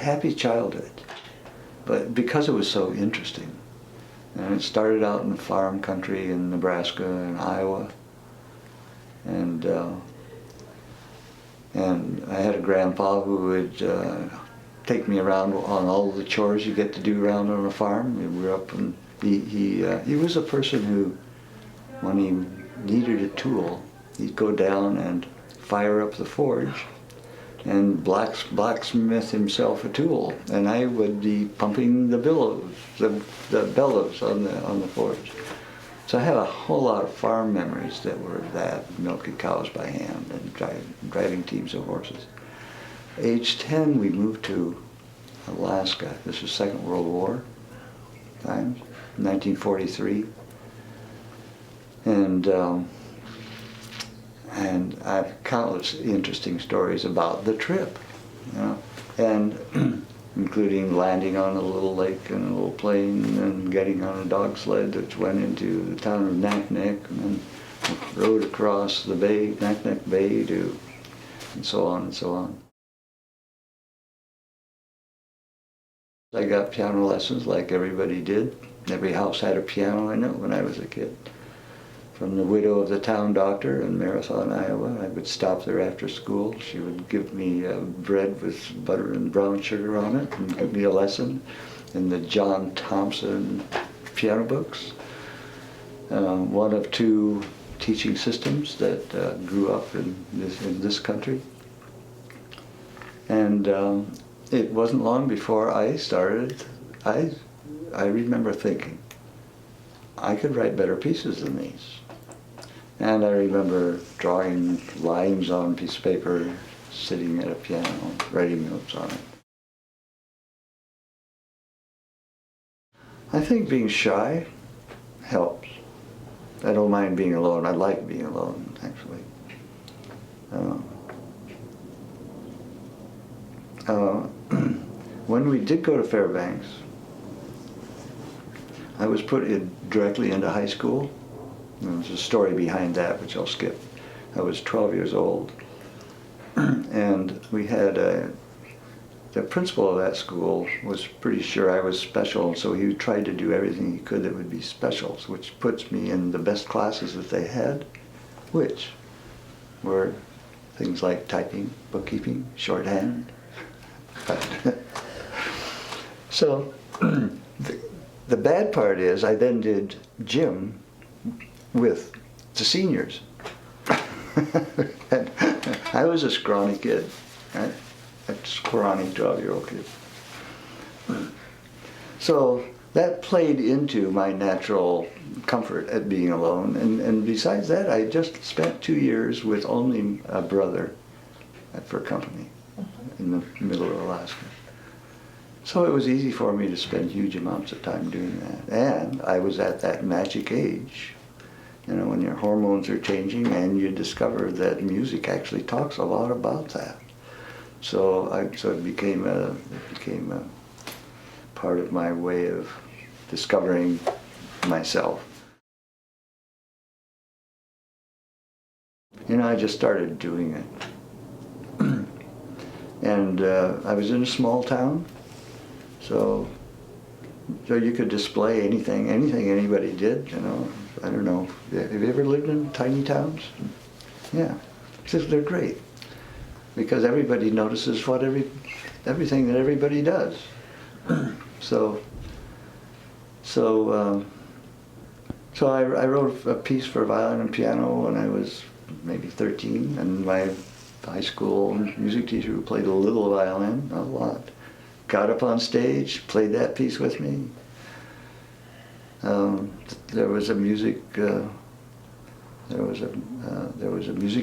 happy childhood, but because it was so interesting. And it started out in farm country in Nebraska and Iowa. And I had a grandpa who would take me around on all the chores you get to do around on a farm. We were up, and he was a person who, when he needed a tool, he'd go down and fire up the forge and blacksmith himself a tool, and I would be pumping the bellows, the bellows on the forge. So I have a whole lot of farm memories that were that, milking cows by hand and driving teams of horses. Age 10, we moved to Alaska. This was Second World War times, 1943. And I have countless interesting stories about the trip, you know, and including landing on a little lake in a little plane and getting on a dog sled which went into the town of Naknek and then rode across the bay, Naknek Bay, to, and so on and so on. I got piano lessons like everybody did. Every house had a piano in it when I was a kid. From the widow of the town doctor in Marathon, Iowa. I would stop there after school. She would give me bread with butter and brown sugar on it and give me a lesson in the John Thompson piano books. One of two teaching systems that grew up in this country. And it wasn't long before I started, I remember thinking, I could write better pieces than these. And I remember drawing lines on a piece of paper, sitting at a piano, writing notes on it. I think being shy helps. I don't mind being alone. I like being alone, actually. When we did go to Fairbanks, I was put directly into high school. There's a story behind that, which I'll skip. I was 12 years old, and we had the principal of that school was pretty sure I was special, so he tried to do everything he could that would be special, which puts me in the best classes that they had, which were things like typing, bookkeeping, shorthand. So the bad part is I then did gym with the seniors. And I was a scrawny kid, right? A scrawny 12-year-old kid. So that played into my natural comfort at being alone. And besides that, I just spent 2 years with only a brother for company in the middle of Alaska. So it was easy for me to spend huge amounts of time doing that. And I was at that magic age, you know, when your hormones are changing and you discover that music actually talks a lot about that. So it became a part of my way of discovering myself. You know, I just started doing it. And I was in a small town, so you could display anything anybody did, you know. I don't know, have you ever lived in tiny towns? Yeah, they're great, because everybody notices everything that everybody does. So I wrote a piece for violin and piano when I was maybe 13, and my high school music teacher, who played a little violin, not a lot, got up on stage, played that piece with me. There was a music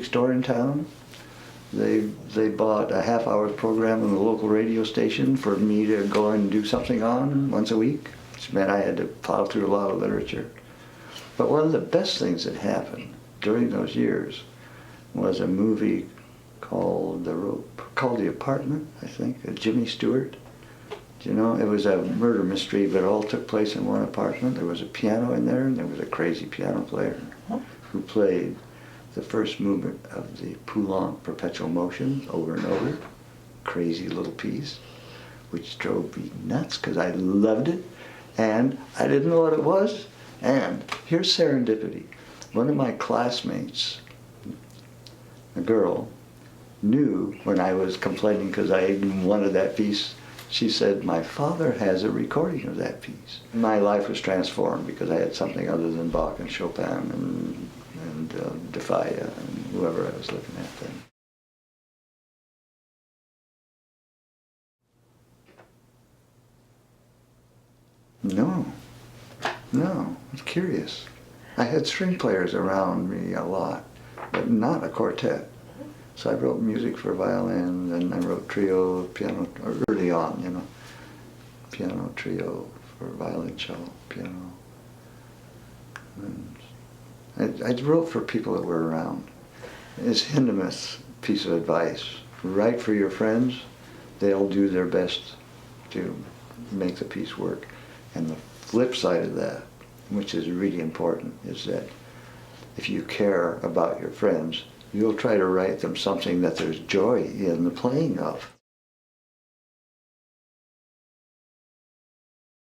store in town. They bought a half-hour program on the local radio station for me to go and do something on once a week, which meant I had to plow through a lot of literature. But one of the best things that happened during those years was a movie called The Apartment, I think, Jimmy Stewart. You know, it was a murder mystery, but it all took place in one apartment. There was a piano in there, and there was a crazy piano player who played the first movement of the Poulenc Perpetual Motion over and over. Crazy little piece. which drove me nuts because I loved it, and I didn't know what it was. And here's serendipity. One of my classmates, a girl, knew when I was complaining because I wanted that piece. She said, my father has a recording of that piece. My life was transformed because I had something other than Bach and Chopin and Defaya and whoever I was looking at then. No, I was curious. I had string players around me a lot, but not a quartet. So I wrote music for violin, and I wrote trio, piano, early on, you know. Piano, trio for violin, cello, piano. And I wrote for people that were around. It's Hindemith's piece of advice. Write for your friends, they'll do their best to make the piece work. And the flip side of that, which is really important, is that if you care about your friends, you'll try to write them something that there's joy in the playing of.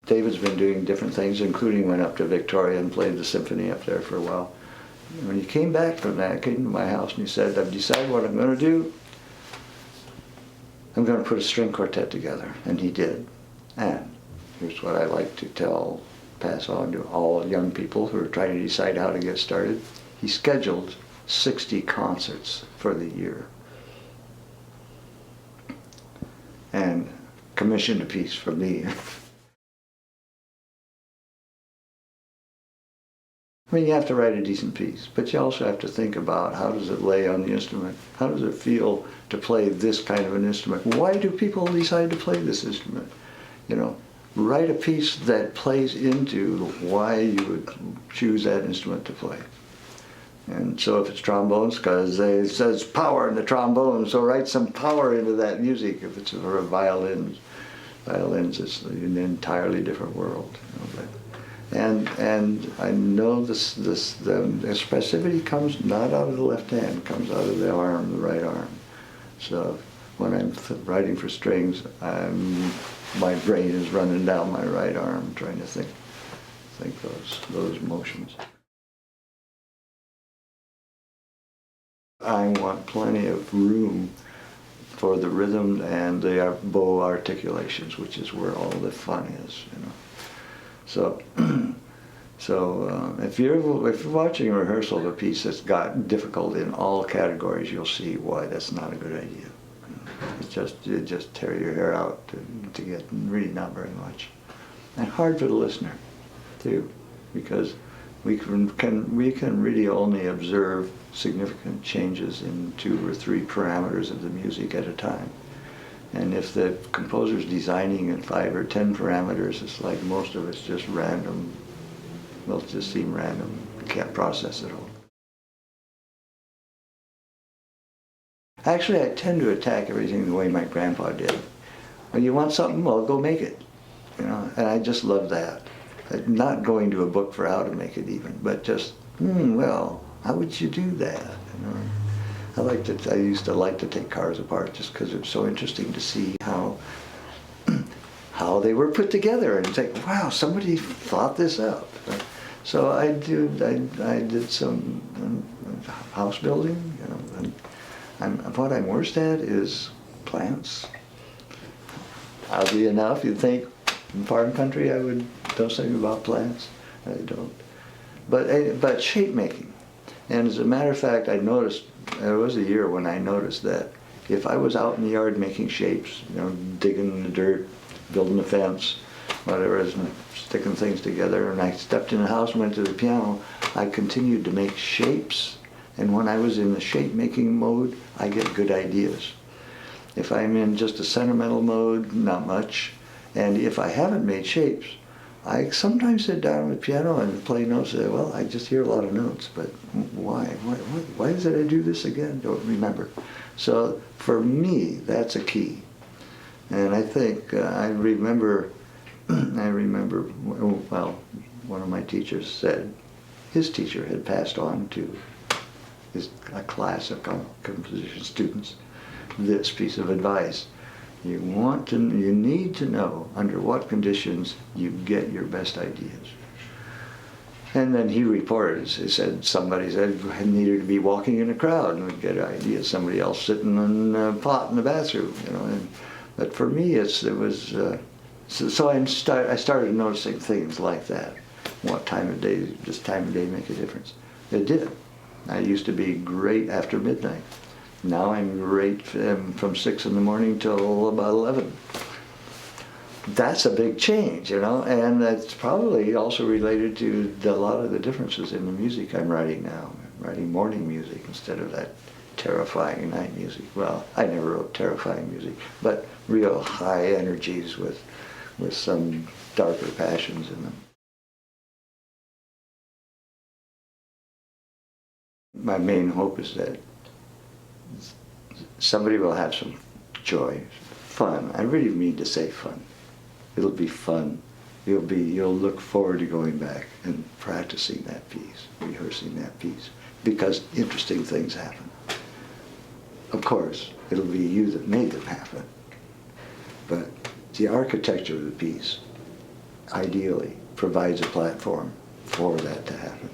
David's been doing different things, including went up to Victoria and played the symphony up there for a while. When he came back from that, he came to my house and he said, I've decided what I'm going to do. I'm going to put a string quartet together. And he did. And here's what I like to pass on to all young people who are trying to decide how to get started. He scheduled 60 concerts for the year and commissioned a piece from me. I mean, you have to write a decent piece, but you also have to think about how does it lay on the instrument? How does it feel to play this kind of an instrument? Why do people decide to play this instrument? You know, write a piece that plays into why you would choose that instrument to play. And so if it's trombones, because it says power in the trombone, so write some power into that music. If it's for violins, it's an entirely different world. You know, and I know the expressivity comes not out of the left hand, comes out of the arm, the right arm. So when I'm writing for strings, my brain is running down my right arm, trying to think those motions. I want plenty of room for the rhythm and the bow articulations, which is where all the fun is, you know. So, if you're watching a rehearsal of a piece that's got difficult in all categories, you'll see why that's not a good idea. You just tear your hair out to get really not very much, and hard for the listener, too, because we can really only observe significant changes in 2 or 3 parameters of the music at a time. And if the composer's designing in 5 or 10 parameters, it's like most of it's just random. Will just seem random. You can't process it all. Actually, I tend to attack everything the way my grandpa did. When you want something, well, go make it. You know, and I just love that. Not going to a book for how to make it even, but just, well, how would you do that? You know? I used to like to take cars apart just because it was so interesting to see how they were put together and think, wow, somebody thought this up. So I did some house building, you know, and what I'm worst at is plants. Oddly enough, you'd think in farm country I would know something about plants. I don't. But shape making. And as a matter of fact, I noticed, there was a year when I noticed that if I was out in the yard making shapes, you know, digging in the dirt, building a fence, whatever it is, and sticking things together, and I stepped in the house and went to the piano, I continued to make shapes. And when I was in the shape making mode, I get good ideas. If I'm in just a sentimental mode, not much. And if I haven't made shapes, I sometimes sit down at the piano and play notes and say, well, I just hear a lot of notes, but why? Why is it I do this again? Don't remember. So for me, that's a key. And I think I remember, well, one of my teachers said, his teacher had passed on to a class of composition students this piece of advice. You need to know under what conditions you get your best ideas. And then he reported, he said, somebody said I needed to be walking in a crowd and would get ideas. Somebody else sitting in a pot in the bathroom, you know. But for me, so I started noticing things like that. What time of day, does time of day make a difference? It did. I used to be great after midnight. Now I'm great from 6 in the morning till about 11. That's a big change, you know, and that's probably also related to a lot of the differences in the music I'm writing now. I'm writing morning music instead of that terrifying night music. Well, I never wrote terrifying music, but real high energies with some darker passions in them. My main hope is that somebody will have some joy, fun. I really mean to say fun. It'll be fun. You'll look forward to going back and practicing that piece, rehearsing that piece, because interesting things happen. Of course, it'll be you that made them happen. But the architecture of the piece, ideally, provides a platform for that to happen.